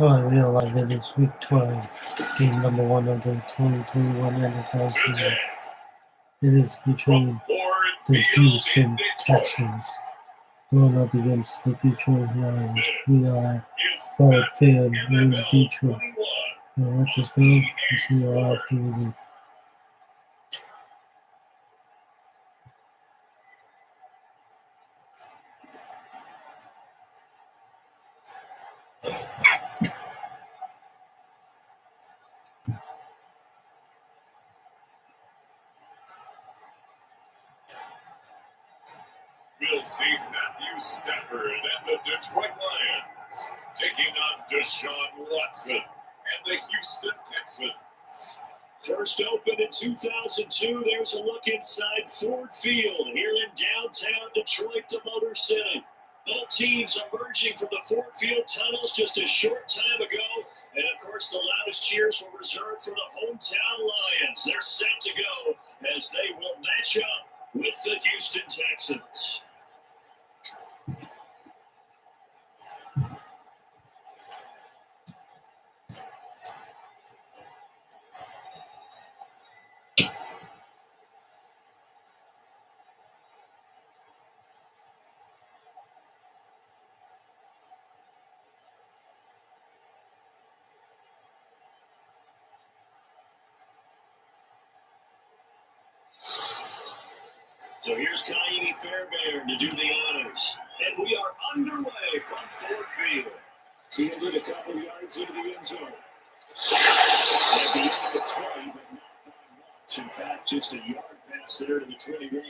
I realize it is week 12, game number 1 of the 2021 NFL season. It is between the Houston Texans going up against the Detroit Lions. We are at Ford Field in Detroit. Now let us go and see our activity. We'll see Matthew Stafford and the Detroit Lions taking on Deshaun Watson and the Houston Texans. First opened in 2002, there's a look inside Ford Field here in downtown Detroit, the Motor City. Both teams emerging from the Ford Field tunnels just a short time ago. And of course, the loudest cheers were reserved for the hometown Lions. They're set to go as they will match up with the Houston Texans. So here's Kaimi Fairbairn to do the honors. And we are underway from Ford Field. Fielded a couple yards into the end zone. At the end of the 20, but not by much. In fact, just a yard pass there to the 21.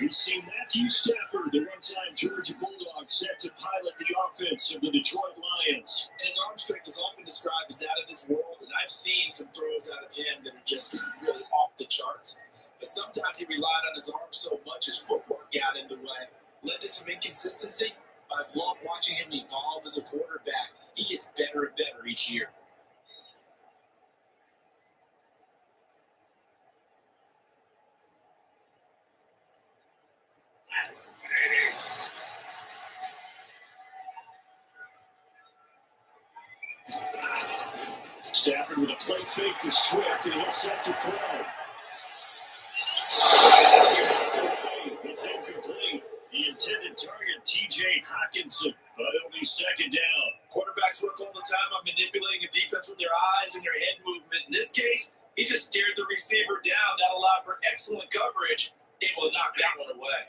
We see Matthew Stafford, the one-time Georgia Bulldog, set to pilot the offense of the Detroit Lions. And his arm strength is often described as out of this world, and I've seen some throws out of him that are just really off the charts. But sometimes he relied on his arm so much his footwork got in the way, led to some inconsistency. I've loved watching him evolve as a quarterback. He gets better and better each year. Stafford with a play fake to Swift, and he's set to throw. It's incomplete. The intended target, T.J. Hawkinson, but it'll be second down. Quarterbacks work all the time on manipulating a defense with their eyes and their head movement. In this case, he just stared the receiver down. That allowed for excellent coverage, able to knock that one away.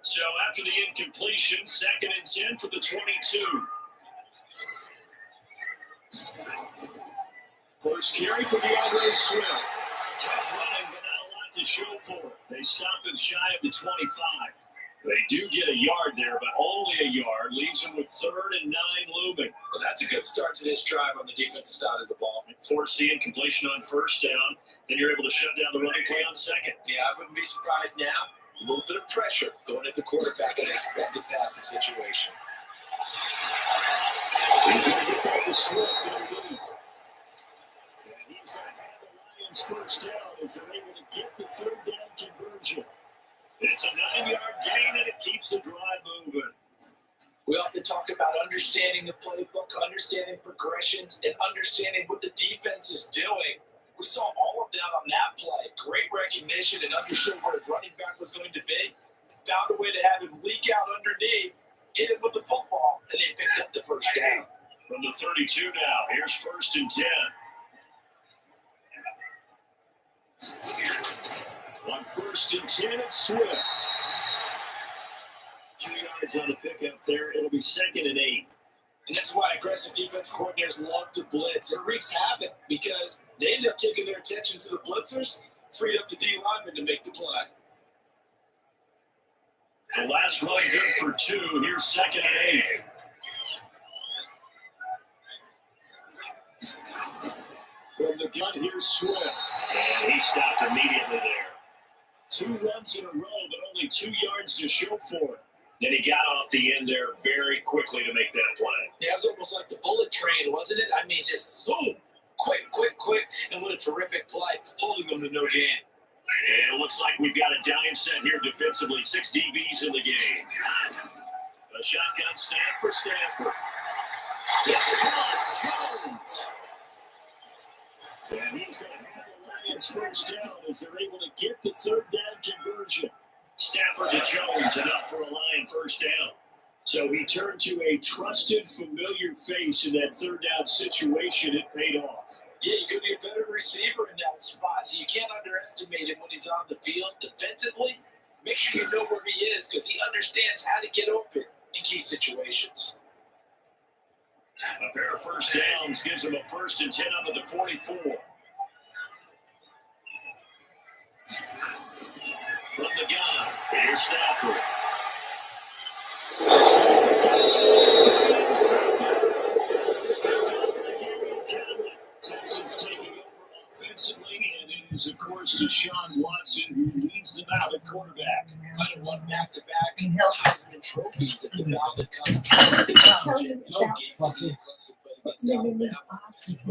So after the incompletion, 2nd and 10 for the 22. First carry for DeAndre Swift. Tough running, but not a lot to show for it. They stopped him shy of the 25. They do get a yard there, but only a yard. Leaves him with 3rd and 9 looming. Well, that's a good start to this drive on the defensive side of the ball. Force the incompletion on first down. Then you're able to shut down the running play on second. Yeah, I wouldn't be surprised now. A little bit of pressure going at the quarterback in an expected passing situation. He's going to get back to Swift underneath. And he's going to have the Lions first down as they're able to get the 3rd down conversion. It's a 9-yard gain, and it keeps the drive moving. We often talk about understanding the playbook, understanding progressions, and understanding what the defense is doing. We saw all of that on that play. Great recognition and understood where his running back was going to be. Found a way to have him leak out underneath, hit him with the football, and then picked up the first down. From the 32 now, here's 1st and 10. On 1st and 10, it's Swift. 2 yards on the pickup there. It'll be 2nd and 8. And that's why aggressive defense coordinators love to blitz. It wreaks havoc because they end up taking their attention to the blitzers, freed up the D lineman to make the play. The last run good for 2. Here's 2nd and 8. From the gun, here's Swift. And he stopped immediately there. 2 runs in a row, but only 2 yards to show for it. Then he got off the end there very quickly to make that play. Yeah, it was almost like the bullet train, wasn't it? I mean, just zoom, quick, and what a terrific play, holding them to no gain. And it looks like we've got a dime set here defensively. 6 DBs in the game. A shotgun snap for Stafford. It's caught. Jones. And he's going to have the Lions first down as they're able to get the third down conversion. Stafford to Jones, enough for a Lion first down. So he turned to a trusted, familiar face in that third down situation. It paid off. Yeah, you could be a better receiver in that spot, so you can't underestimate him when he's on the field defensively. Make sure you know where he is because he understands how to get open in key situations. A pair of first downs gives him a 1st and 10 up at the 44. From the gun, here's Stafford. Texans taking over offensively, and it is, of course, Deshaun Watson who leads them out at quarterback. I don't want back-to-back Heisman trophies at the bound to come.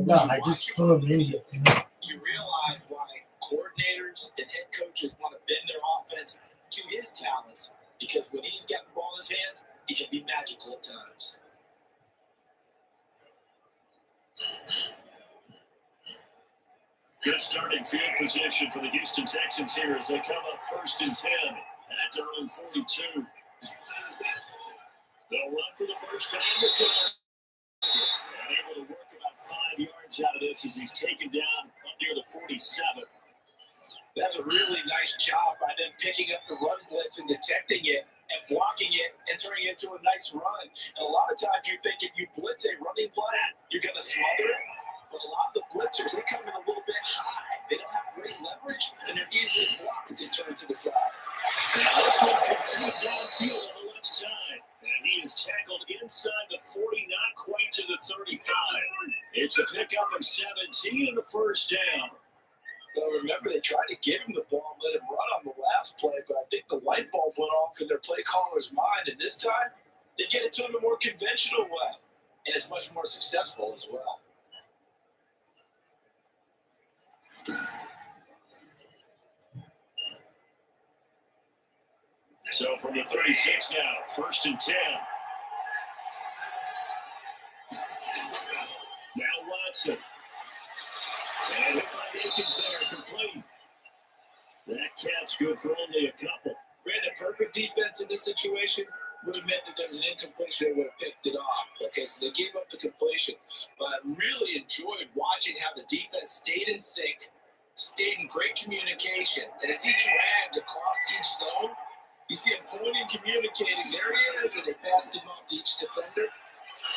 No, I just told him. You realize why coordinators and head coaches want to bend their offense to his talents, because when he's got the ball in his hands, he can be magical at times. Good starting field position for the Houston Texans here as they come up 1st and 10 at their own 42. They'll run for the first time with Johnson. And able to work about 5 yards out of this as he's taken down up near the 47. That's a really nice job by them picking up the run blitz and detecting it and blocking it and turning it into a nice run. And a lot of times you think if you blitz a running play, you're going to smother it. But a lot of the blitzers, they come in a little bit high. They don't have great leverage, and they're easily blocked and turned to the side. Now this one complete downfield on the left side. And he is tackled inside the 40, not quite to the 35. It's a pickup of 17 and a first down. Well, remember, they tried to give him the ball and let him run on the last play, but I think the light bulb went off in their play caller's mind, and this time, they get it to him a more conventional way, and it's much more successful as well. So from the 36 now, 1st and 10. Now Watson. And he'll find Akins there, complete. That catch good for only a couple. Ran a perfect defense in this situation would have meant that there was an incompletion. They would have picked it off. Okay, so they gave up the completion. But I really enjoyed watching how the defense stayed in sync, stayed in great communication. And as he dragged across each zone, you see him pointing, communicating. There he is, and they passed him off to each defender.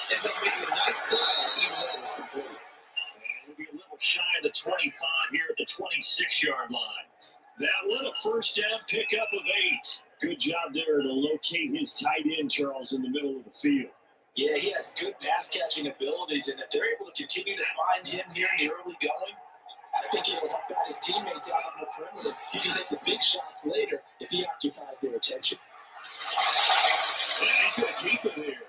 Ended up making a nice play, even though it was complete. And we'll be a little shy of the 25 here at the 26-yard line. That one, a first down pickup of 8. Good job there to locate his tight end, Charles, in the middle of the field. Yeah, he has good pass-catching abilities, and if they're able to continue to find him here in the early going, I think he'll help out his teammates out on the perimeter. He can take the big shots later if he occupies their attention. And he's going to keep it here.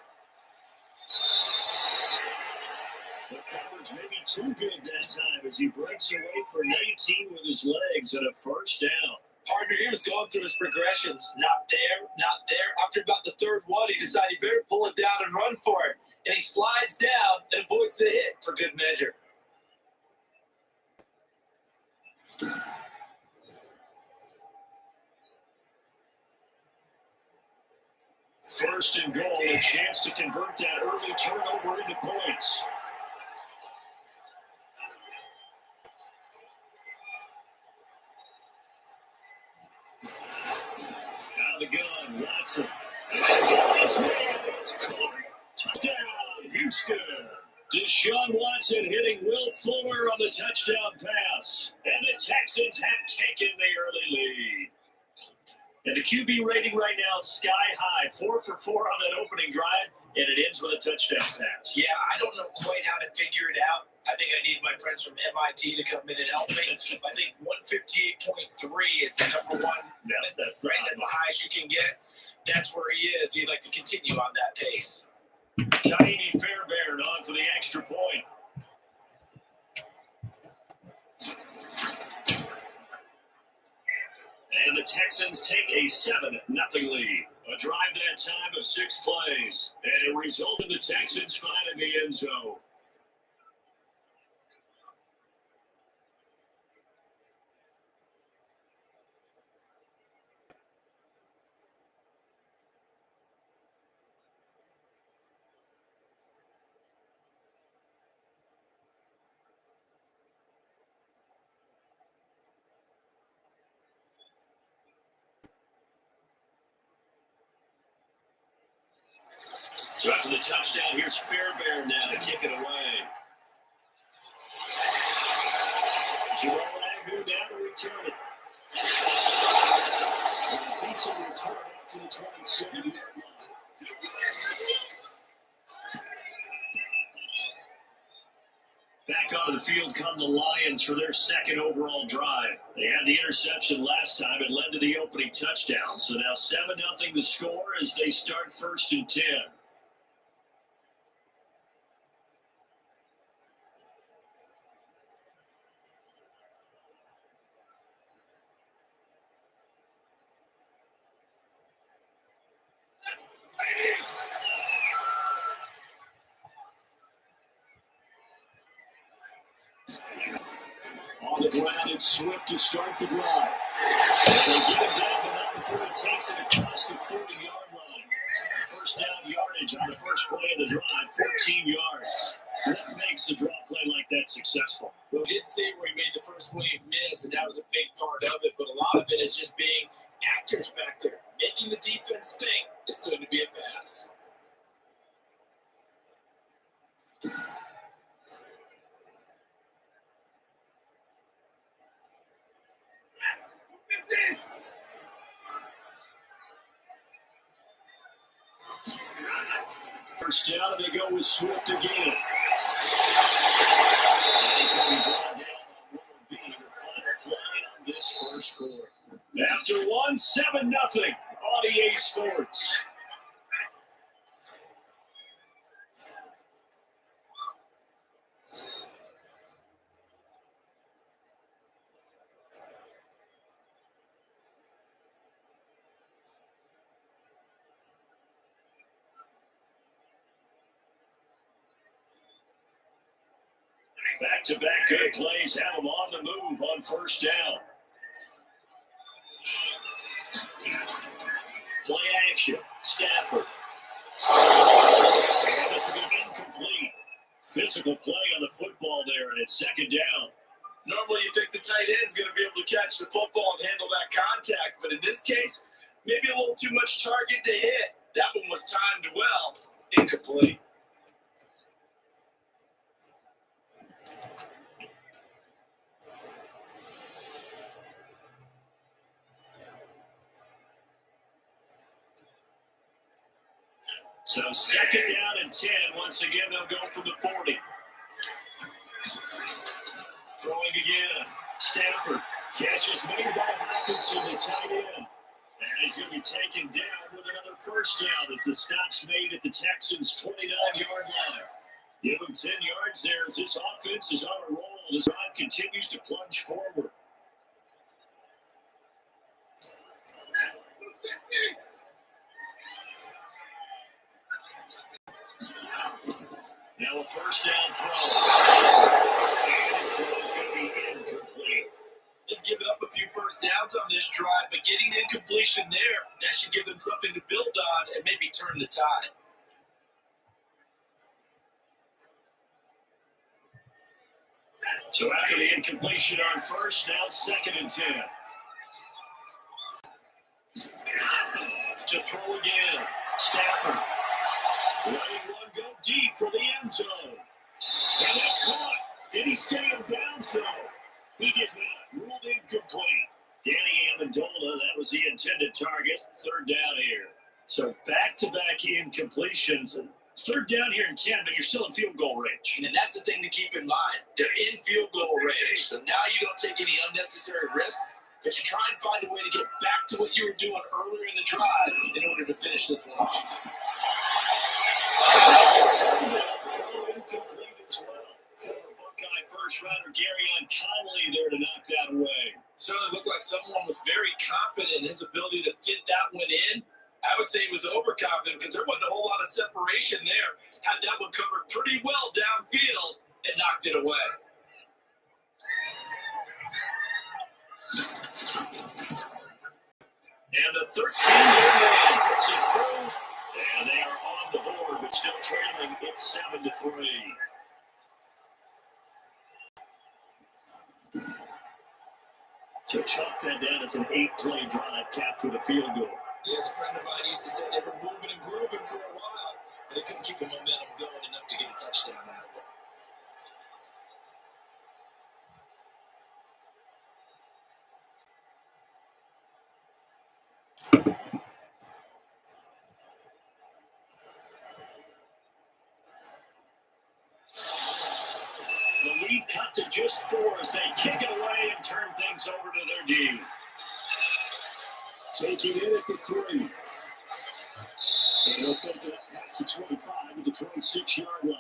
The coverage maybe too good that time as he breaks away for 19 with his legs and a first down. Partner, he was going through his progressions. Not there, not there. After about the third one, he decided he better pull it down and run for it. And he slides down and avoids the hit for good measure. First and goal, a chance to convert that early turnover into points. Out of the gun, Watson. Touchdown, Houston. Deshaun Watson hitting Will Fuller on the touchdown pass. And the Texans have taken the early lead. And the QB rating right now, sky high. 4 for 4 on that opening drive, and it ends with a touchdown pass. Yeah, I don't know quite how to figure it out. I think I need my friends from MIT to come in and help me. I think 158.3 is the number one. Yeah, that's right. That's the highest you can get. That's where he is. He'd like to continue on that pace. Kaimi Fairbairn on for the extra point. And the Texans take a 7-0 lead. A drive that time of 6 plays, and it resulted in the Texans finding the end zone. So after the touchdown, here's Fairbairn now to kick it away. Jerome Agnew now to return it. A decent return up to the 27-yard line. Back onto the field come the Lions for their second overall drive. They had the interception last time. It led to the opening touchdown. So now 7-0 the score as they start 1st and 10. On the ground, it's Swift to start the drive. They get him down, but not before he takes it across the 40-yard line. First down yardage on the first play of the drive, 14 yards. What makes a draw play like that successful? Well, we did see where he made the first play miss, and that was a big part of it, but a lot of it is just being actors back there. Making the defense think it's going to be a pass. First down, and they go with Swift again. And he's going to be brought down on what will be the final play on this first quarter. After 7-0 on EA Sports. Back-to-back good plays have them on the move on first down. Play action. Stafford. And this will be incomplete. Physical play on the football there, and it's second down. Normally you think the tight end's going to be able to catch the football and handle that contact, but in this case, maybe a little too much target to hit. That one was timed well. Incomplete. So second down and 10. Once again, they'll go from the 40. Throwing again. Stafford. Catch is made by Hawkinson, the tight end. And he's going to be taken down with another first down as the stop's made at the Texans' 29-yard line. Give him 10 yards there as this offense is on a roll. This drive continues to plunge forward. Now a first down throw. And his throw is going to be incomplete. They've given up a few first downs on this drive, but getting the incompletion there, that should give them something to build on and maybe turn the tide. So after the incompletion on first, now second and 10. To throw again. Stafford. Letting one go deep for the end zone. And that's caught. Did he stay in bounds, though? He did not. Ruled incomplete. Danny Amendola, that was the intended target. Third down here. So back-to-back incompletions. Third down here in 10, but you're still in field goal range. And that's the thing to keep in mind. They're in field goal range. So now you don't take any unnecessary risks, but you try and find a way to get back to what you were doing earlier in the drive in order to finish this one off. Throw incomplete as well. Former Buckeye first-rounder Garyon Conley there to knock that away. Certainly looked like someone was very confident in his ability to fit that one in. I would say he was overconfident because there wasn't a whole lot of separation there. Had that one covered pretty well downfield and knocked it away. And the 13-year man puts it through, and they are on the board, but still trailing. It's 7-3. To chalk that down as an 8-play drive, capped with a field goal. There's a friend of mine used to say they were moving and grooving for a while, but they couldn't keep the momentum going enough to get a touchdown out of it. The lead cut to just 4 as they kick it away and turn things over to their D. Taking it at the 3. And it looks like that pass to 25 at the 26-yard line.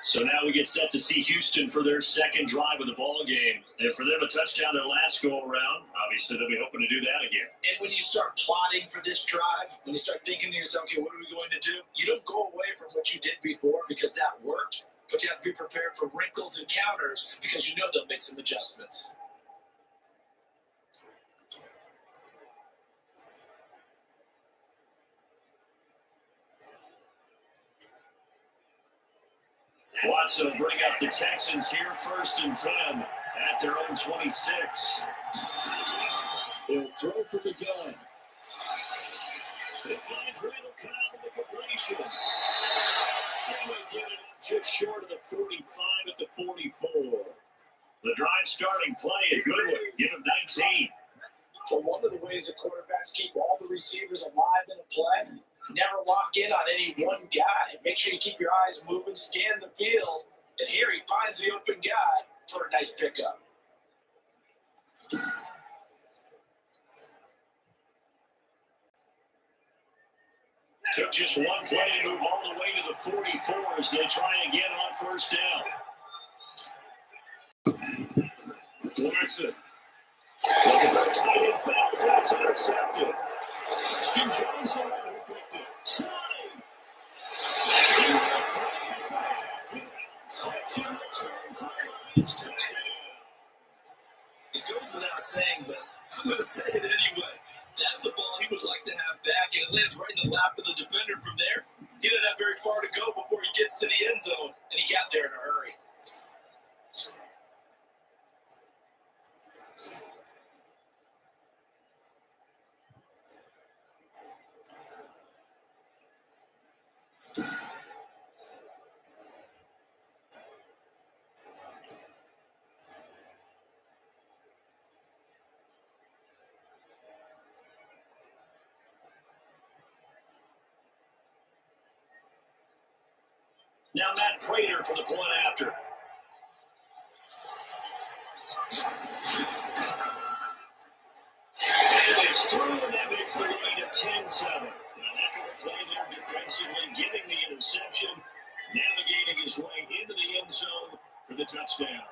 So now we get set to see Houston for their second drive of the ball game. And for them a touchdown their last go-around, obviously they'll be hoping to do that again. And when you start plotting for this drive, when you start thinking to yourself, okay, what are we going to do? You don't go away from what you did before because that worked, but you have to be prepared for wrinkles and counters because you know they'll make some adjustments. Watson will bring up the Texans here, 1st and 10 at their own 26. They'll throw from the gun. It finds Randall Cobb in the completion. And they get it up just short of the 45 at the 44. The drive starting play, a good one. Give him 19. But one of the ways that quarterbacks keep all the receivers alive in a play, never lock in on any one guy. Make sure you keep your eyes moving, scan the field, and here he finds the open guy for a nice pickup. Took just one play to move all the way to the 44 as they try again on 1st down. Watson. Look at those tight end fouls. That's intercepted. Christian Jones, the one who picked it. Trying. Interception return for Lions touchdown. It goes without saying, but I'm going to say it anyway. That's a ball he would like to have back, and it lands right in the lap of the defender from there. He didn't have very far to go before he gets to the end zone, and he got there in a hurry. Now Matt Prater for the point after. And it's through, and that makes the lead at 10-7. Now that could play there defensively, getting the interception, navigating his way into the end zone for the touchdown.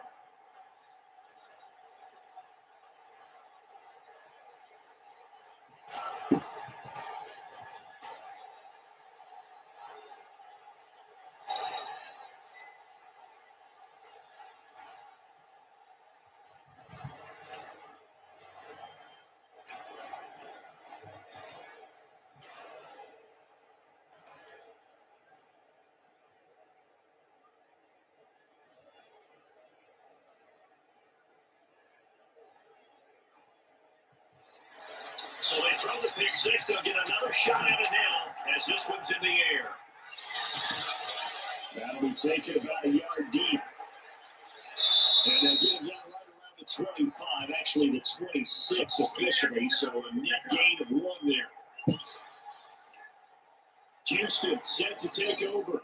So they throw the pick six. They'll get another shot at it now as this one's in the air. That'll be taken about a yard deep. And they'll get it down right around the 25, actually the 26 officially, so a net gain of 1 there. Houston set to take over.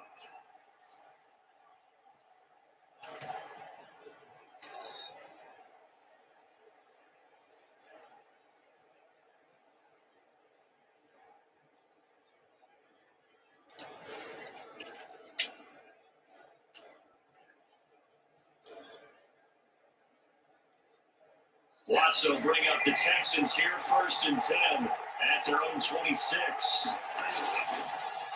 Watson will bring up the Texans here, 1st and 10 at their own 26.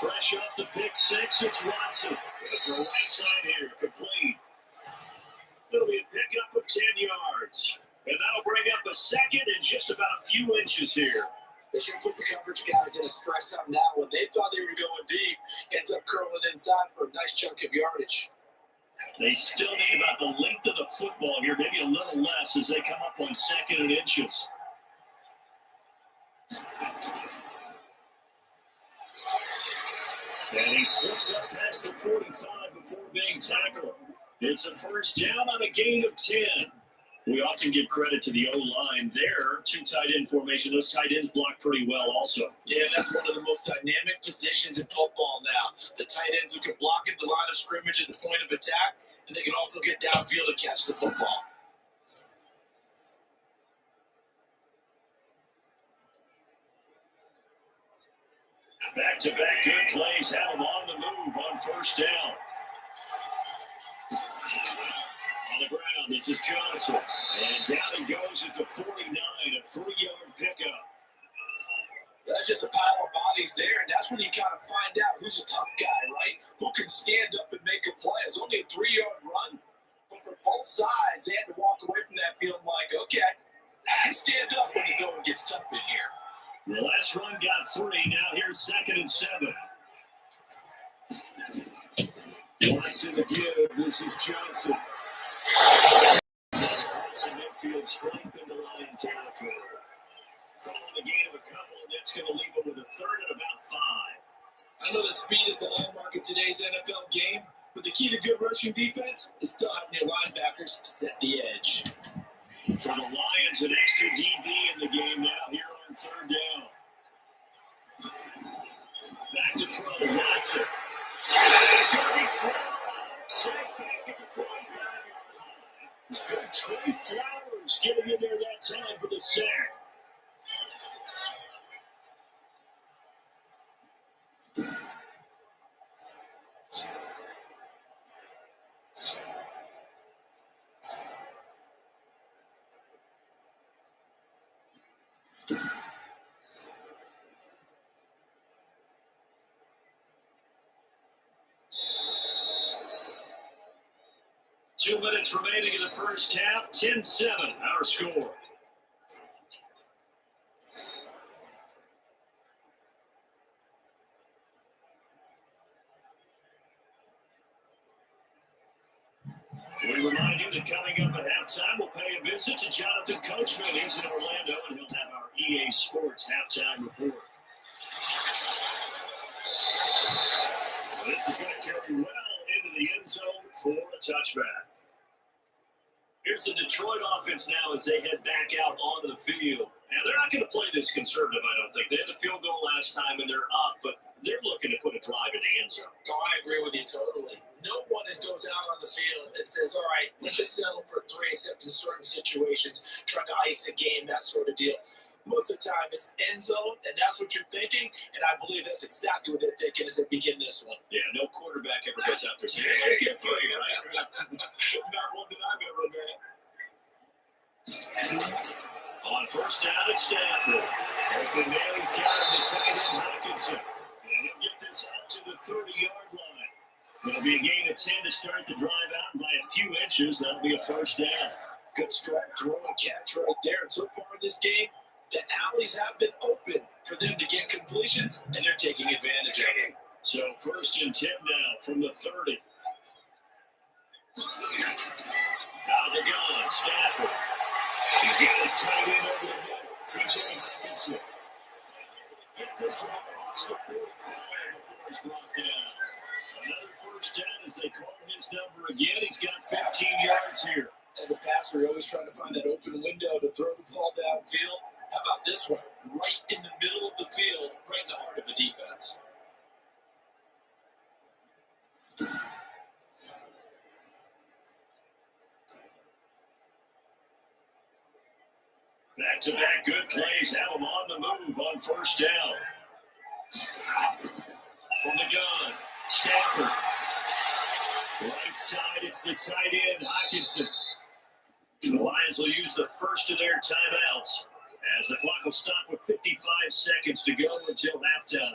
Fresh off the pick six, it's Watson. Goes to the right side here, complete. It'll be a pickup of 10 yards. And that'll bring up a second and just about a few inches here. They should put the coverage guys in a stress on that one. They thought they were going deep. Ends up curling inside for a nice chunk of yardage. They still need about the length of the football here, maybe a little less as they come up on 2nd and inches. And he slips up past the 45 before being tackled. It's a 1st down on a gain of 10. We often give credit to the O-line there. 2 tight end formation. Those tight ends block pretty well also. Yeah, that's one of the most dynamic positions in football now. The tight ends who can block at the line of scrimmage at the point of attack, and they can also get downfield and catch the football. Back-to-back good plays have them on the move on 1st down. On the ground, this is Johnson. And down he goes at the 49, a 3-yard pickup. That's just a pile of bodies there, and that's when you kind of find out who's a tough guy, right? Who can stand up and make a play. It's only a 3-yard run, but for both sides, they had to walk away from that field like, okay, I can stand up when the going gets tough in here. The last run got 3. Now here's 2nd and 7. Watson to give. This is Johnson. Some infield stripe into Lion territory. Calling the game of a couple, and that's going to leave them with a 3rd and about 5. I know the speed is the landmark of today's NFL game, but the key to good rushing defense is still having your linebackers set the edge. For the Lions, an extra DB in the game now here on 3rd down. Back to throw, Watson. It's going to be slow. Sack back at the 45-yard line. It's good Trey Flowers getting in there that time for the sack. Two minutes remaining in the first half, 10-7, our score. We remind you that coming up at halftime, we'll pay a visit to Jonathan Coachman. He's in Orlando, and he'll have our EA Sports halftime report. This is going to carry well into the end zone for a touchback. Here's the Detroit offense now as they head back out onto the field. Now, they're not going to play this conservative, I don't think. They had the field goal last time, and they're up, but they're looking to put a drive in the end zone. Oh, I agree with you totally. No one goes out on the field and says, all right, let's just settle for 3, except in certain situations, trying to ice a game, that sort of deal. Most of the time, it's end zone, and that's what you're thinking, and I believe that's exactly what they're thinking as they begin this one. Yeah, no quarterback ever goes out there saying, let's get 3, right? Not one that I've ever met. On 1st down, it's Stafford. Open man, he's got him, the tight end, Hawkinson. And he'll get this up to the 30-yard line. It'll be a gain of 10 to start the drive out, and by a few inches, that'll be a 1st down. Good strike, throw, and catch right there. And so far in this game, the alleys have been open for them to get completions, and they're taking advantage of it. So 1st and 10 now from the 30. Out of the gun, Stafford. He's got his tight end over the middle, TJ Hawkinson. Get this one across the 45 before he's brought down. Another 1st down as they call his number again. He's got 15 yards here. As a passer, you're always trying to find that open window to throw the ball downfield. How about this one? Right in the middle of the field, right in the heart of the defense. Back-to-back good plays have them on the move on 1st down. From the gun, Stafford. Right side, it's the tight end, Hawkinson. The Lions will use the first of their timeouts as the clock will stop with 55 seconds to go until halftime.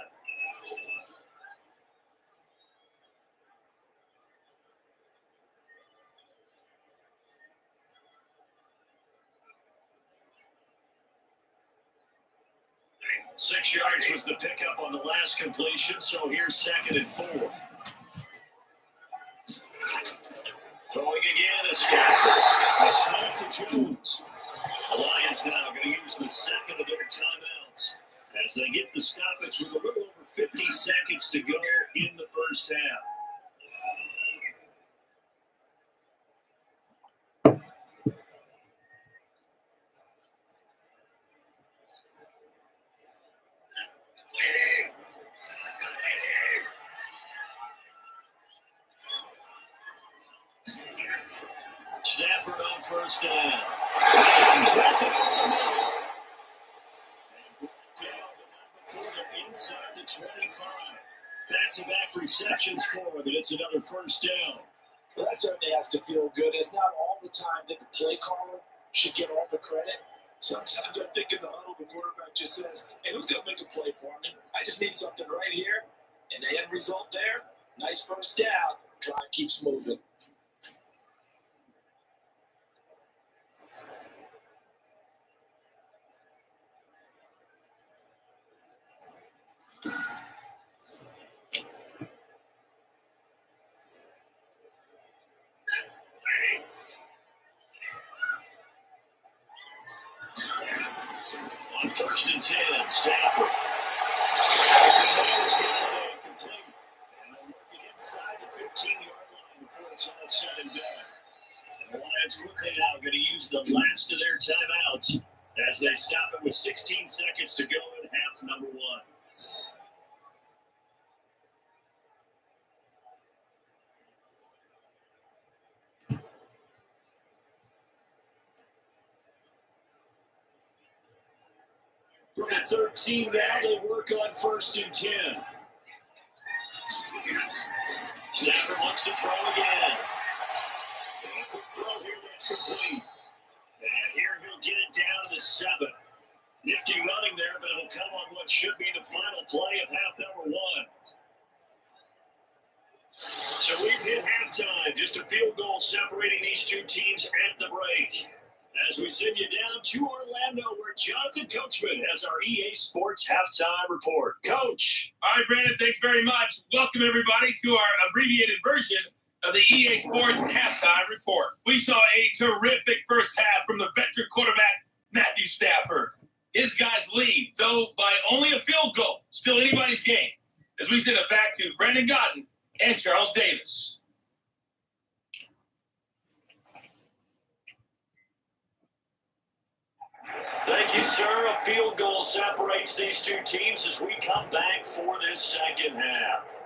Six yards was the pickup on the last completion, so here's 2nd and 4. Throwing again is Stafford. A snap to Jones. The Lions now going to use the second of their timeouts as they get the stoppage with a little over 50 seconds to go in the first half. Stafford on first down. Jones has it over the middle. And down before they're inside the 25. Back-to-back receptions for them, and it's another first down. So that certainly has to feel good. It's not all the time that the play caller should get all the credit. Sometimes I think in the huddle, the quarterback just says, hey, who's going to make a play for me? I just need something right here. And the end result there, nice first down. Drive keeps moving. On 1st and 10, Stafford. Complete. And they'll work inside the 15-yard line before it's all said and done. The Lions quickly now going to use the last of their timeouts as they stop it with 16 seconds to go in half number 1. From the 13 now, they work on 1st and 10. Stafford wants to throw again. And a quick throw here that's complete. And here he'll get it down to the 7. Nifty running there, but it'll come on what should be the final play of half number 1. So we've hit halftime. Just a field goal separating these two teams at the break. As we send you down to Orlando, where Jonathan Coachman has our EA Sports Halftime Report. Coach. All right, Brandon, thanks very much. Welcome, everybody, to our abbreviated version of the EA Sports Halftime Report. We saw a terrific first half from the veteran quarterback, Matthew Stafford. His guys lead, though by only a field goal. Still anybody's game. As we send it back to Brandon Godden and Charles Davis. Thank you, sir. A field goal separates these two teams as we come back for this second half.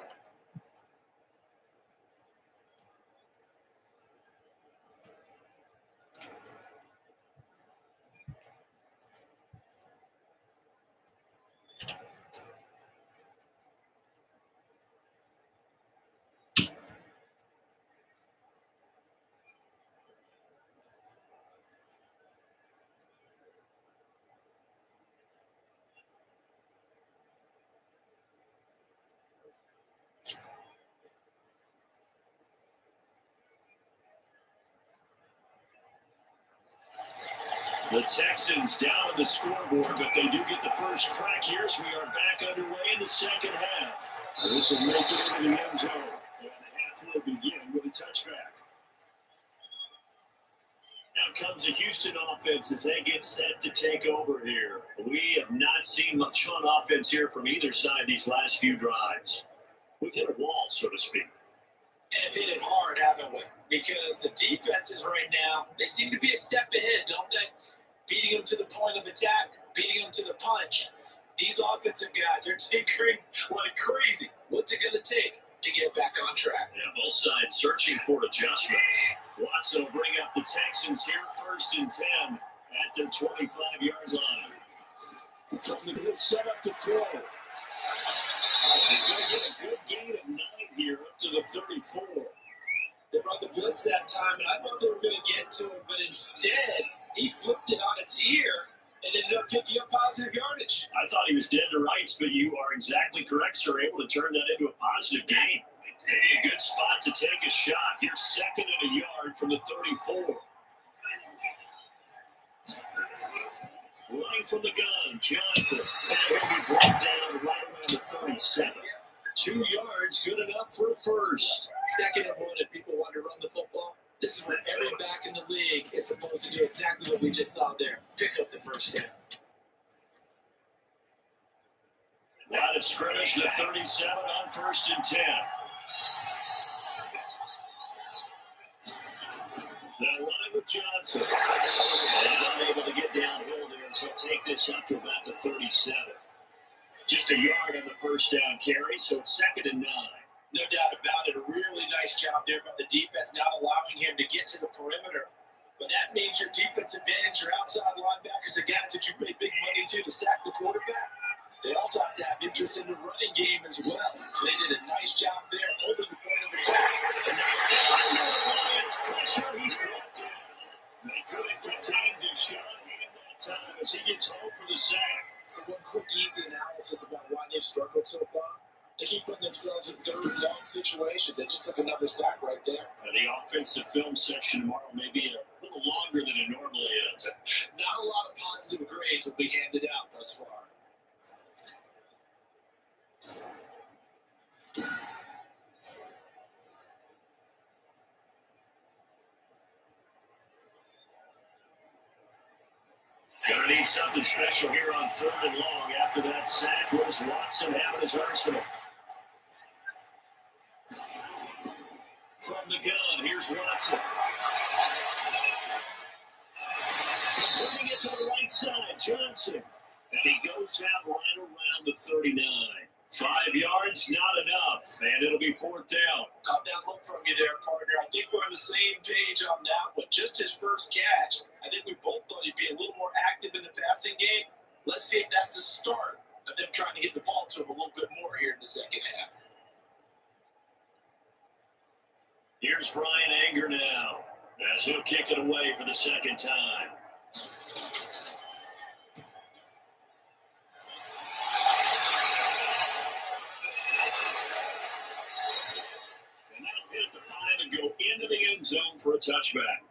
The Texans down on the scoreboard, but they do get the first crack here as we are back underway in the second half. This will make it into the end zone. And the half will begin with a touchback. Now comes the Houston offense as they get set to take over here. We have not seen much on offense here from either side these last few drives. We've hit a wall, so to speak. And hit it hard, haven't we? Because the defenses right now, they seem to be a step ahead, don't they? Beating them to the point of attack, beating them to the punch. These offensive guys are tinkering like crazy. What's it going to take to get back on track? Yeah, both sides searching for adjustments. Watson will bring up the Texans here, 1st and 10 at their 25-yard line. He'll set up to throw. He's going to get a good gain of 9 here up to the 34. They brought the blitz that time, and I thought they were going to get to him, but instead, he flipped it on its ear and ended up picking up positive yardage. I thought he was dead to rights, but you are exactly correct, sir. Able to turn that into a positive gain. Maybe a good spot to take a shot. Here's second and a yard from the 34. Running from the gun, Johnson. And he'll be brought down right around the 37. 2 yards, good enough for a first. Second and 1, if people want to run the football, this is where every back in the league is supposed to do exactly what we just saw there. Pick up the first down. Line of scrimmage, the 37 on 1st and 10. They'll line with Johnson. And unable to get downhill there, so take this up to about the 37. Just a yard on the first down carry, so it's 2nd and 9. No doubt about it. A really nice job there by the defense, not allowing him to get to the perimeter. But that means your defensive ends, your outside linebackers, the guys that you pay big money to sack the quarterback, they also have to have interest in the running game as well. They did a nice job there, holding the point of attack. And now Lions pressure, he's brought down. They couldn't contain Deshaun Hand that time as he gets home for the sack. So one quick, easy analysis about why they've struggled so far. They keep putting themselves in third and long situations. They just took another sack right there. The offensive film section tomorrow may be a little longer than it normally is. Not a lot of positive grades will be handed out thus far. Gonna need something special here on 3rd and long. After that sack, what does Watson have in his arsenal? From the gun, here's Watson. Converting it to the right side, Johnson. And he goes out right around the 39. 5 yards, not enough, and it'll be 4th down. Caught that look from you there, partner. I think we're on the same page on that one. Just his first catch. I think we both thought he'd be a little more active in the passing game. Let's see if that's the start of them trying to get the ball to him a little bit more here in the second half. Here's Brian Anger now, as he'll kick it away for the 2nd time. And that'll hit the 5 and go into the end zone for a touchback.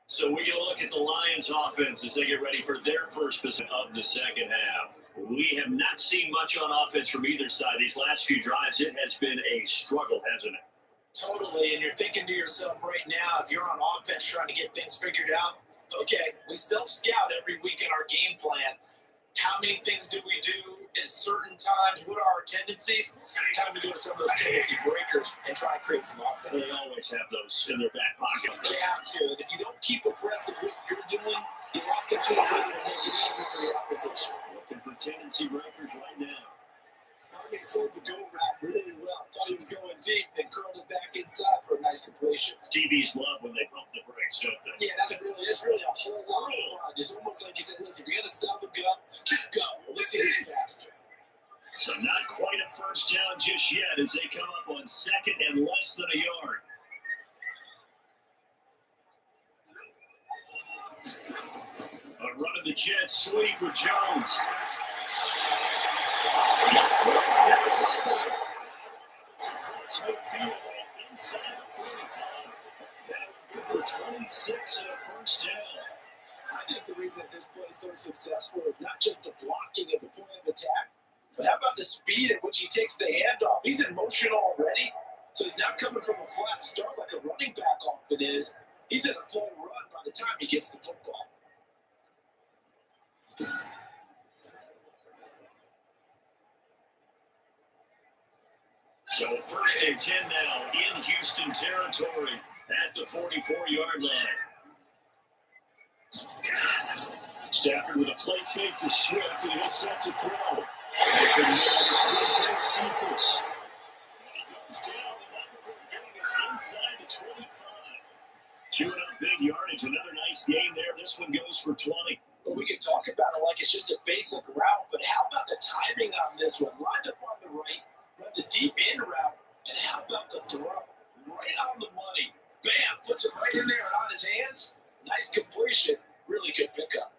So we get a look at the Lions offense as they get ready for their first possession of the second half. We have not seen much on offense from either side. These last few drives, it has been a struggle, hasn't it? Totally, and you're thinking to yourself right now, if you're on offense trying to get things figured out, okay, we self-scout every week in our game plan. How many things do we do at certain times? What are our tendencies? Time to go to some of those tendency breakers and try and create some offense. They always have those in their back pocket. They have to, and if you don't keep abreast of what you're doing, you lock into a rhythm and make it easy for the opposition. Looking for tendency breakers right now. Harvey sold the go route really well. Thought he was going deep, then curled it back inside for a nice completion. DBs love when they pump the brakes, don't they? Yeah, that's really a whole lot of fun. It's almost like you said, listen, you're going to sell the gun, just go. Well, let's see who's faster. So not quite a first down just yet as they come up on 2nd and less than a yard. A run of the jet sweep with Jones. Gets through across midfield and inside the 45. That'll go for 26 and a first down. I think the reason this play is so successful is not just the blocking at the point of attack, but how about the speed at which he takes the handoff? He's in motion already, so he's not coming from a flat start like a running back often is. He's in a full run by the time he gets the football. So 1st and 10 now in Houston territory at the 44-yard line. Stafford with a play fake to Swift, and he'll set to throw. Open man is Cortez Cephas. And he goes down the before getting us inside the 25. Chewing up big yardage, another nice game there. This one goes for 20. Well, we can talk about it like it's just a basic route, but how about the timing on this one? Lined up on the right, runs a deep in route, and how about the throw? completion. Really good pickup.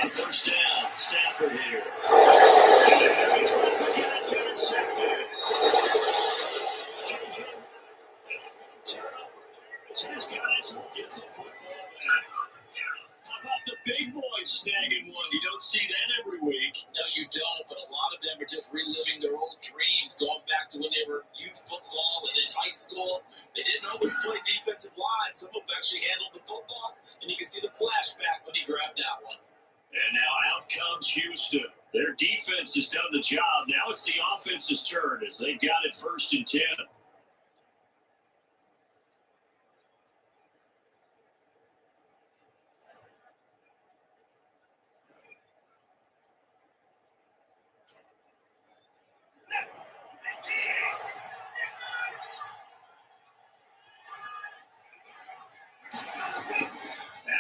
On first down, Stafford here. Heavy traffic and it's intercepted. It's changing. Turnover there as his guys will get the football back. How about the big boys snagging one? You don't see that every week. No, you don't, but a lot of them are just reliving their old dreams, going back to when they were youth football and in high school. They didn't always play defensive line. Some of them actually handled the football, and you can see the flashback when he grabbed that one. And now out comes Houston. Their defense has done the job. Now it's the offense's turn as they've got it 1st and 10.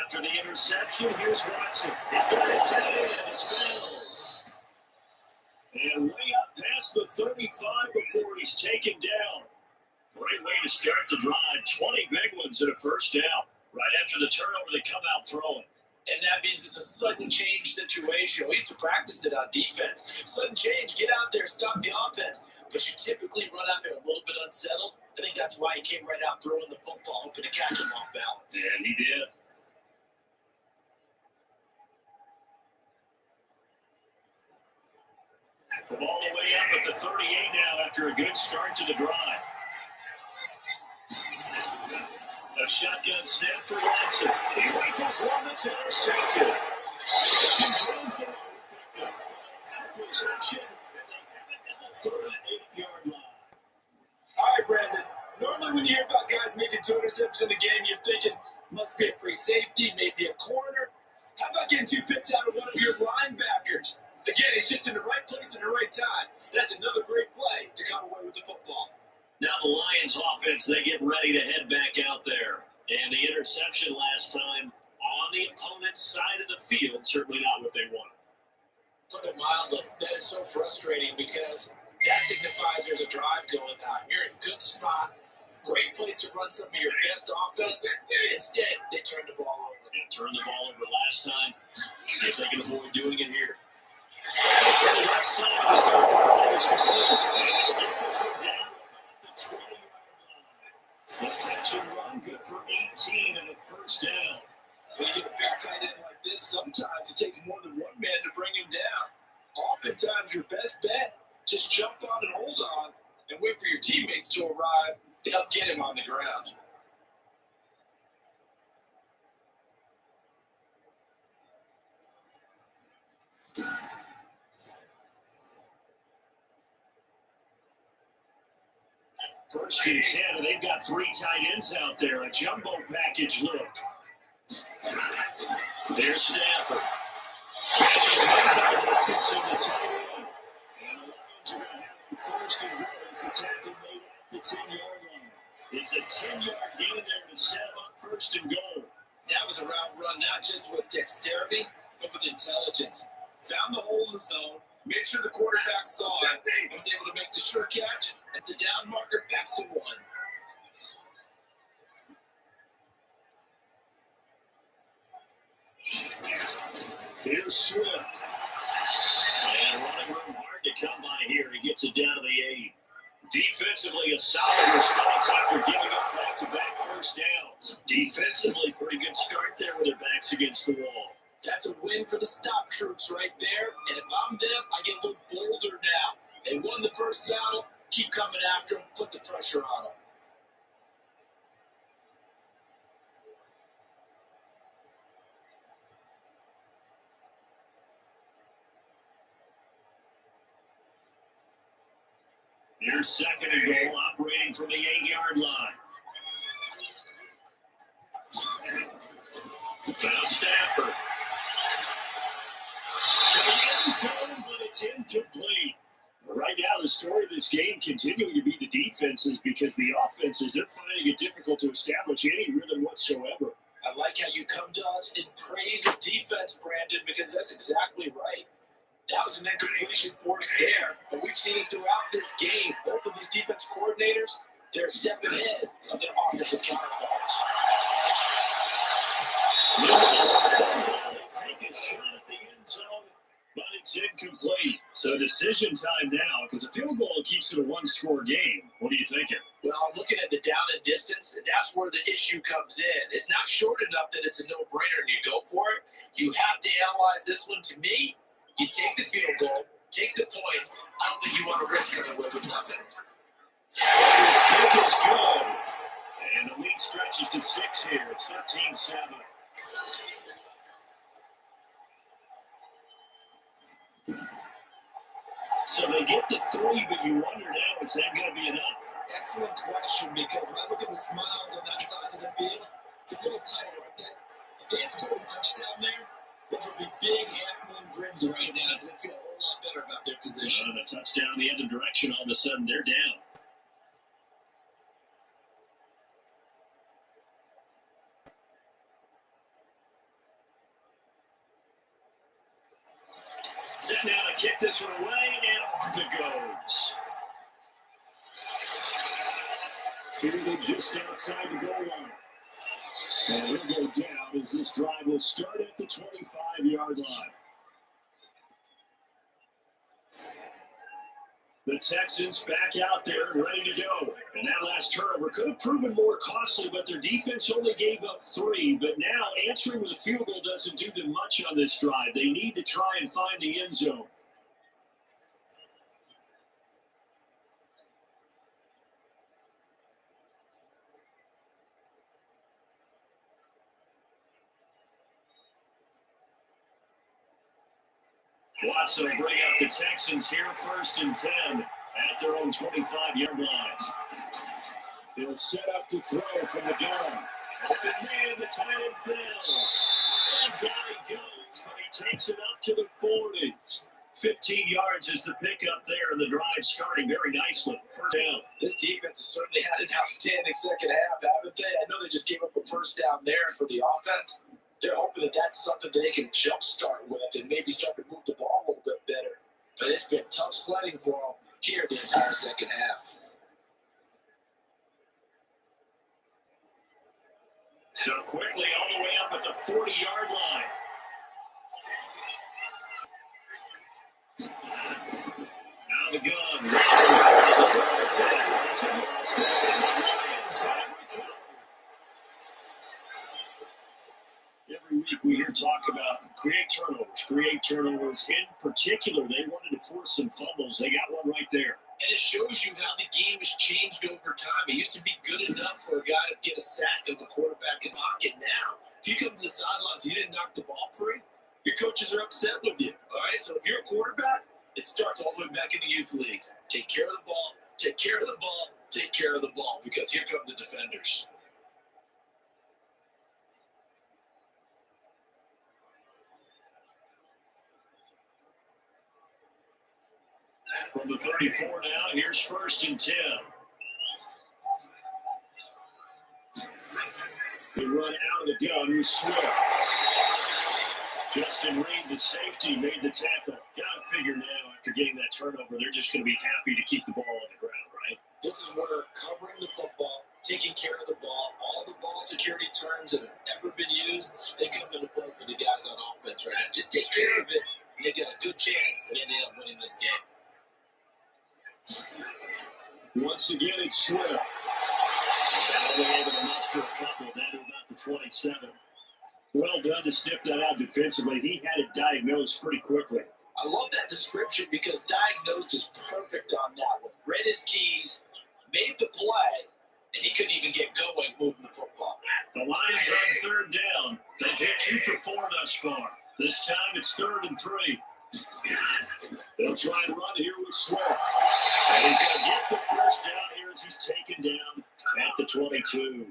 After the interception, here's Watson. He's got his tight end. It's Fells. And way up past the 35 before he's taken down. Great way to start the drive. 20 big ones and a first down. Right after the turnover, they come out throwing. And that means it's a sudden change situation. We used to practice it on defense. Sudden change, get out there, stop the offense. But you typically run out there a little bit unsettled. I think that's why he came right out throwing the football, hoping to catch him off balance. And he did. From all the way up at the 38 now after a good start to the drive. A shotgun snap for Watson. He rifles one that's intercepted. Christian Jones there picked up. Interception. And they have it at the 38-yard line. All right, Brandon. Normally when you hear about guys making 2 interceptions in a game, you're thinking must be a free safety, maybe a corner. How about getting 2 picks out of one of your linebackers? Again, he's just in the right place at the right time. That's another great play to come away with the football. Now the Lions offense, they get ready to head back out there. And the interception last time on the opponent's side of the field, certainly not what they wanted. Put it mildly, that is so frustrating because that signifies there's a drive going on. You're in a good spot. Great place to run some of your best offense. Instead, they turn the ball over. And turned the ball over last time. See if they can avoid doing it here. And from the left side, the start to drive is complete. And get this one down at the 20-yard line. The catch and run, good for 18 and a first down. When you get a big tight end like this, sometimes it takes more than one man to bring him down. Oftentimes, your best bet, just jump on and hold on and wait for your teammates to arrive to help get him on the ground. First and 10, and they've got 3 tight ends out there. A jumbo package look. There's Stafford. Catches one by Hawkinson, the tight end. And the Lions are going to have the first and goal. It's a tackle made at the 10-yard line. It's a 10-yard gain there to set up first and goal. That was a route run, not just with dexterity, but with intelligence. Found the hole in the zone, made sure the quarterback saw it, and was able to make the sure catch at the down marker back to 1. Here's Swift. And running room hard to come by here. He gets it down to the 8. Defensively, a solid response after giving up back-to-back first downs. Defensively, pretty good start there with their backs against the wall. That's a win for the stop troops right there. And if I'm them, I get a little bolder now. They won the first battle. Keep coming after them. Put the pressure on them. Here's second and goal, operating from the 8-yard line. Now Stafford. To the end zone, but it's incomplete. Right now, the story of this game continuing to be the defenses because the offenses, they're finding it difficult to establish any rhythm whatsoever. I like how you come to us and praise the defense, Brandon, because that's exactly right. That was an incompletion force there, but we've seen it throughout this game. Both of these defense coordinators, they're a step ahead of their offensive counterparts. Take a shot at the end zone, but it's incomplete. So decision time now, because a field goal keeps it a one-score game. What are you thinking? Well, I'm looking at the down and distance, and that's where the issue comes in. It's not short enough that it's a no-brainer and you go for it. You have to analyze this one. To me, you take the field goal, take the points. I don't think you want to risk coming away with nothing. His kick is good. And the lead stretches to 6 here. It's 13-7. So they get the 3, but you wonder now, is that going to be enough? Excellent question, because when I look at the smiles on that side of the field, it's a little tighter, aren't they? If they had scored a touchdown there, those would be big half-moon grins right now because they feel a whole lot better about their position. A touchdown the other direction, all of a sudden they're down. Set now to kick this one away, and off it goes. Fielded just outside the goal line. And he'll go down as this drive will start at the 25-yard line. The Texans back out there ready to go. And that last turnover could have proven more costly, but their defense only gave up 3. But now answering with a field goal doesn't do them much on this drive. They need to try and find the end zone. Watson will bring up the Texans here, 1st and 10 at their own 25-yard line. He'll set up to throw from the gun. Open man, the tight end fails. And down he goes, but he takes it up to the 40. 15 yards is the pickup there, and the drive starting very nicely. 1st down. This defense has certainly had an outstanding second half, haven't they? I know they just gave up a first down there for the offense. They're hoping that that's something they can jumpstart with and maybe start to move the ball a little bit better. But it's been tough sledding for them here the entire second half. So quickly all the way up at the 40-yard line. Now the gun. Watson. Every week we hear talk about create turnovers. In particular, they wanted to force some fumbles. They got one right there. And it shows you how the game has changed over time. It used to be good enough for a guy to get a sack of the quarterback and knock it. Now, if you come to the sidelines and you didn't knock the ball free, your coaches are upset with you. All right, so if you're a quarterback, it starts all the way back in the youth leagues. Take care of the ball, take care of the ball, take care of the ball, because here come the defenders. From the 34 now, here's 1st and 10. They run out of the gun with Swift. Justin Reed, the safety, made the tackle. Got to figure now, after getting that turnover, they're just going to be happy to keep the ball on the ground, right? This is where covering the football, taking care of the ball, all the ball security terms that have ever been used, they come into play for the guys on offense right now. Just take care of it, and they got a good chance to end up winning this game. Once again, it's Swift. Now they're able to muster a couple down to about the 27. Well done to sniff that out defensively. He had it diagnosed pretty quickly. I love that description because diagnosed is perfect on that one. Read his keys, made the play, and he couldn't even get going moving the football. The Lions on 3rd down. They've hit 2 for 4 thus far. This time it's 3rd and 3. They'll try and run here with Swift. And he's going to get the first down here as he's taken down at the 22.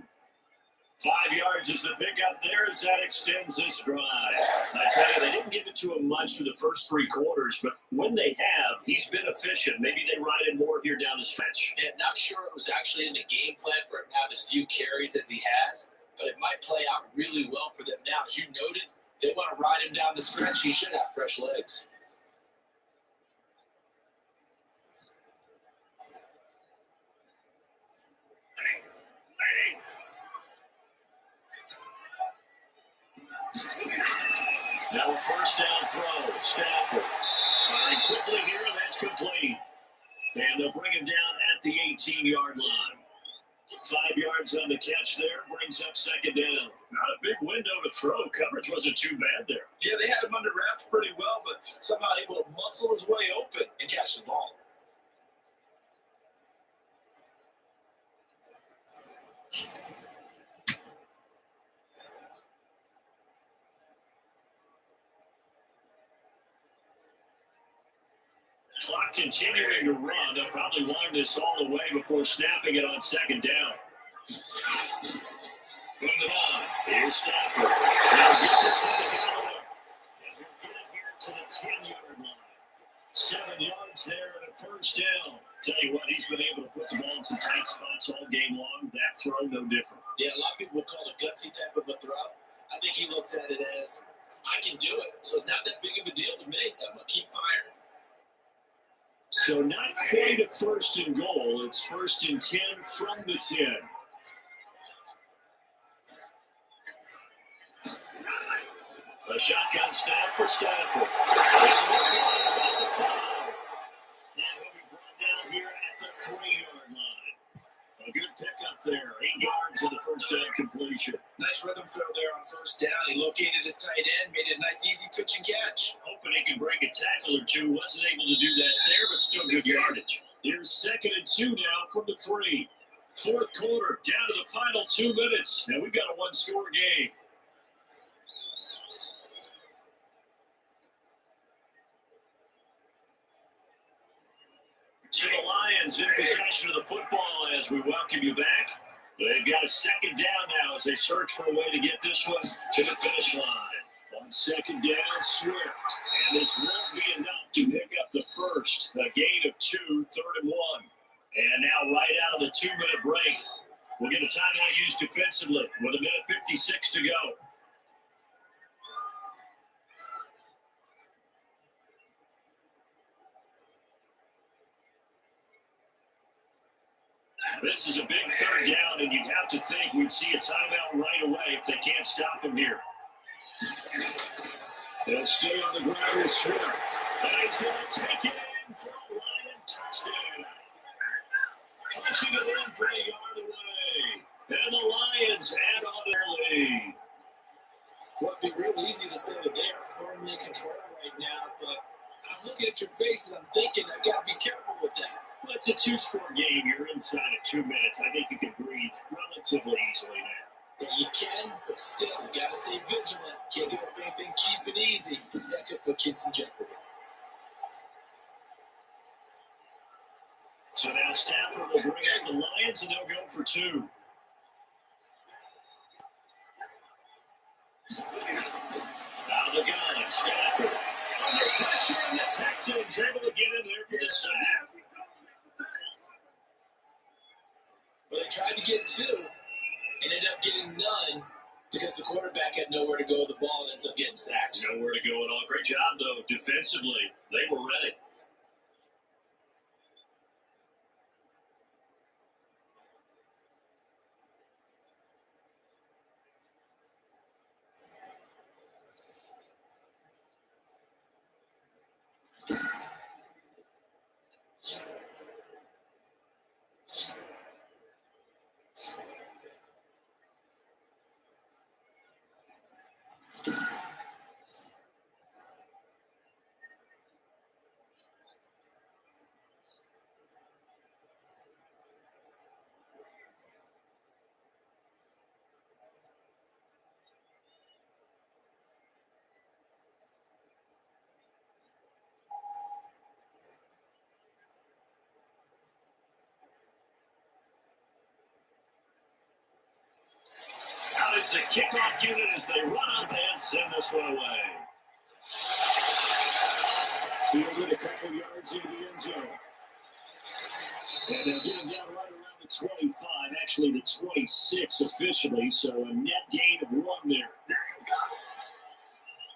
5 yards is the pickup there as that extends this drive. I tell you, they didn't give it to him much for the first 3 quarters, but when they have, he's been efficient. Maybe they ride him more here down the stretch. And not sure it was actually in the game plan for him to have as few carries as he has, but it might play out really well for them now. As you noted, if they want to ride him down the stretch, he should have fresh legs. First down throw. Stafford. Firing quickly here, and that's complete. And they'll bring him down at the 18-yard line. 5 yards on the catch there, brings up second down. Not a big window to throw. Coverage wasn't too bad there. Yeah, they had him under wraps pretty well, but somehow able to muscle his way open and catch the ball. Clock continuing to run. They'll probably wind this all the way before snapping it on second down. From the line, here's Stafford. They'll get this one to go. And he'll get it here to the 10-yard line. 7 yards there and a first down. Tell you what, he's been able to put the ball in some tight spots all game long. That throw, no different. Yeah, a lot of people would call it a gutsy type of a throw. I think he looks at it as, I can do it, so it's not that big of a deal to me. I'm going to keep firing. So not quite a first and goal. It's first and 10 from the 10. A shotgun snap for Stafford. This will be about the 5. Now he'll be brought down here at the 3-yard line. A good pickup there. 8 yards in the first down completion. Nice rhythm throw there on first down. He located his tight end, made it a nice easy pitch and catch. Hoping he can break a tackle or two. Wasn't able to do that there, but still good yardage. Here's second and 2 now from the 3. Fourth quarter, down to the final 2 minutes. Now we've got a one-score game. To the Lions in possession of the football as we welcome you back. They've got a second down now as they search for a way to get this one to the finish line. On second down, Swift. And this won't be enough to pick up the first. A gain of 2, 3rd and 1. And now right out of the 2-minute break, we'll get a timeout used defensively with a minute 56 to go. This is a big third down, and you'd have to think we'd see a timeout right away if they can't stop him here. They'll stay on the ground with Swift. And he's going to take it in for a Lion touchdown. Punching it in for a yard away. And the Lions add on their lead. Well, it'd be real easy to say that they are firmly in control right now, but I'm looking at your face and I'm thinking I got to be careful with that. Well, it's a 2-score game. You're inside of 2 minutes. I think you can breathe relatively easily now. Yeah, you can, but still, you got to stay vigilant. Can't give up anything cheap and easy. That could put you in some jeopardy. So now Stafford will bring out the Lions, and they'll go for 2. Out of the gun, Stafford. Under pressure, and the Texans able to get in there for the sack. But they tried to get 2 and ended up getting none because the quarterback had nowhere to go with the ball and ends up getting sacked. Nowhere to go at all. Great job, though, defensively. They were ready. Out is the kickoff unit as they run out and send this one away. Fielded a couple yards into the end zone. And they'll get him down right around the 25, actually the 26 officially, so a net gain of 1 there.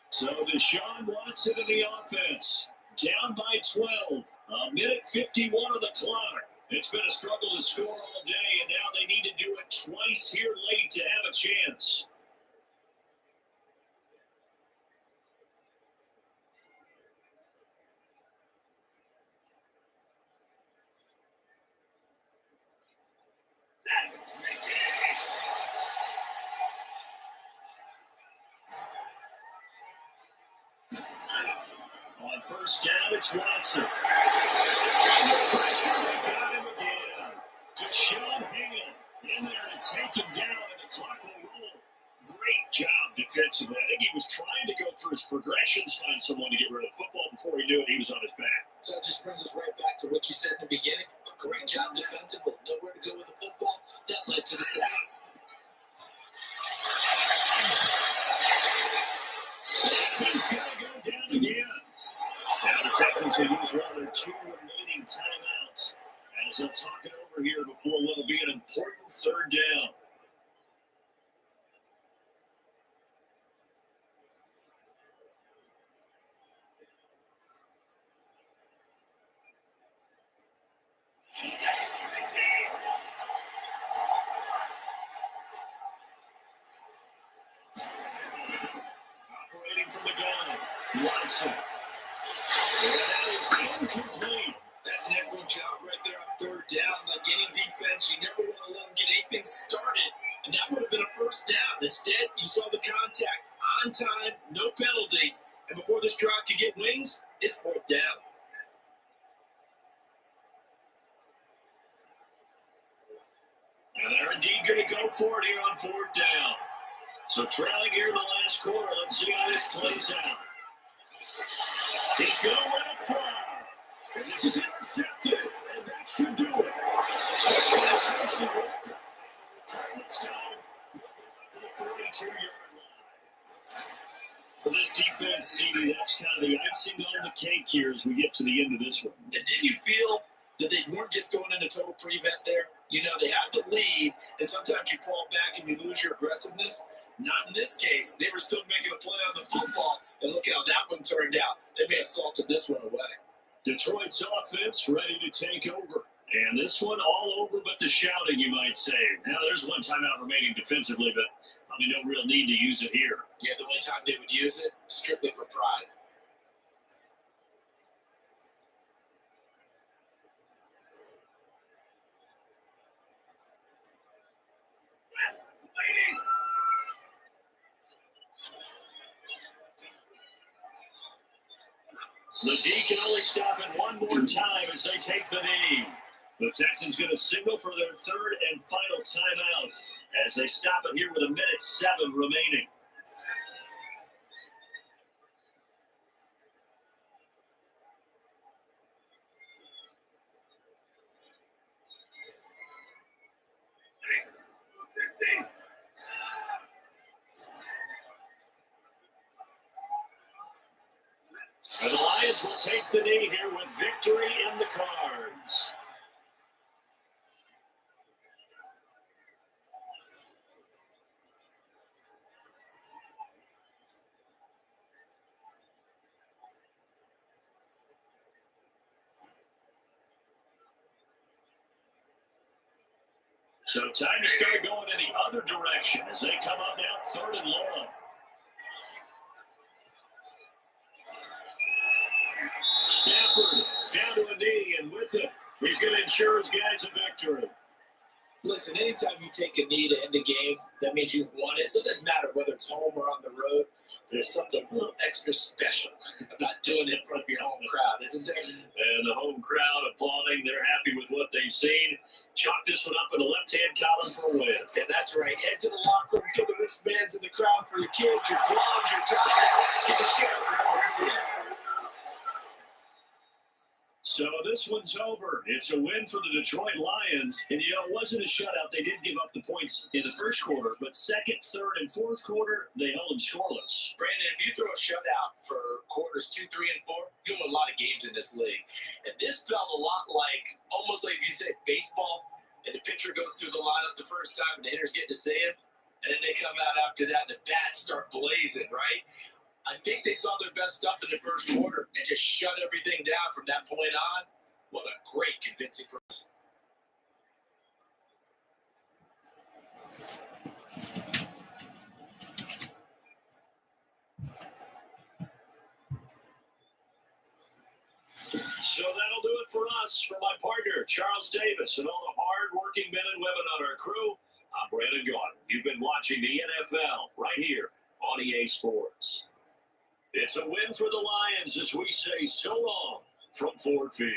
So Deshaun Watson in the offense, down by 12, a minute 51 of the clock. It's been a struggle to score all day, and now they need to do it twice here late to have a chance. first down, it's Watson. Under pressure, they got him again. Deshaun Hingham in there to take him down, and the clock will roll. Great job defensively. I think he was trying to go through his progressions, find someone to get rid of the football. Before he knew it, he was on his back. So it just brings us right back to what you said in the beginning. A great job defensively. Nowhere to go with the football. That led to the sack. He's going to go down again. Now the Texans will use one of their 2 remaining timeouts as they'll talk it over here before what will be an important third down. Operating from the gun, Watson. And that is incomplete. That's an excellent job right there on third down. Like any defense, you never want to let them get anything started. And that would have been a first down. Instead, you saw the contact on time, no penalty. And before this drive could get wings, it's fourth down. And they're indeed going to go for it here on fourth down. So trailing here in the last quarter. Let's see how this plays out. He's going to run it far. And this is intercepted. And that should do it. Tracy Walker. It's time. To the 42-yard line. For this defense, CD, that's kind of the icing on the cake here as we get to the end of this one. And didn't you feel that they weren't just going into total prevent there? You know, they had to lead, and sometimes you fall back and you lose your aggressiveness. Not in this case. They were still making a play on the football, and look how that one turned out. They may have salted this one away. Detroit's offense ready to take over. And this one all over but the shouting, you might say. Now, there's one timeout remaining defensively, but probably no real need to use it here. Yeah, the only time they would use it, strictly for pride. The D can only stop it one more time as they take the knee. The Texans going to signal for their third and final timeout as they stop it here with 1:07 remaining. And the Lions will take the knee here with victory in the cards. So time to start going in the other direction as they come up now third and long. Stafford down to a knee, and with it, he's going to ensure his guys a victory. Listen, anytime you take a knee to end a game, that means you've won it. So it doesn't matter whether it's home or on the road. There's something a little extra special about doing it in front of your home crowd, isn't there? And the home crowd applauding. They're happy with what they've seen. Chalk this one up in the left-hand column for a win. Yeah, that's right. Head to the locker room, put the wristbands in the crowd for your kids, your gloves, your ties. Get a share with the home team. So this one's over. It's a win for the Detroit Lions. And, you know, it wasn't a shutout. They did give up the points in the first quarter. But second, third, and fourth quarter, they held them scoreless. Brandon, if you throw a shutout for quarters 2, 3, and 4, you win a lot of games in this league. And this felt a lot like, almost like if you say baseball, and the pitcher goes through the lineup the first time, and the hitters get to see him, and then they come out after that, and the bats start blazing, right? I think they saw their best stuff in the first quarter and just shut everything down from that point on. What a great convincing person. So that'll do it for us. For my partner, Charles Davis, and all the hard-working men and women on our crew, I'm Brandon Gaudin. You've been watching the NFL right here on EA Sports. It's a win for the Lions as we say so long from Ford Field.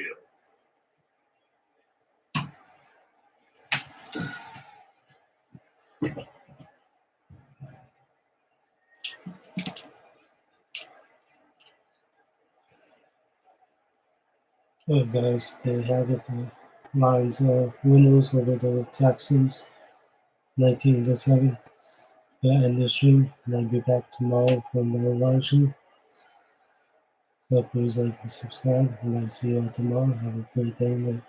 Well, guys, there you have it. The Lions winners over the Texans, 19-7. That end the stream, and I'll be back tomorrow for another live stream. So please like and subscribe, and I'll see you all tomorrow. Have a great day.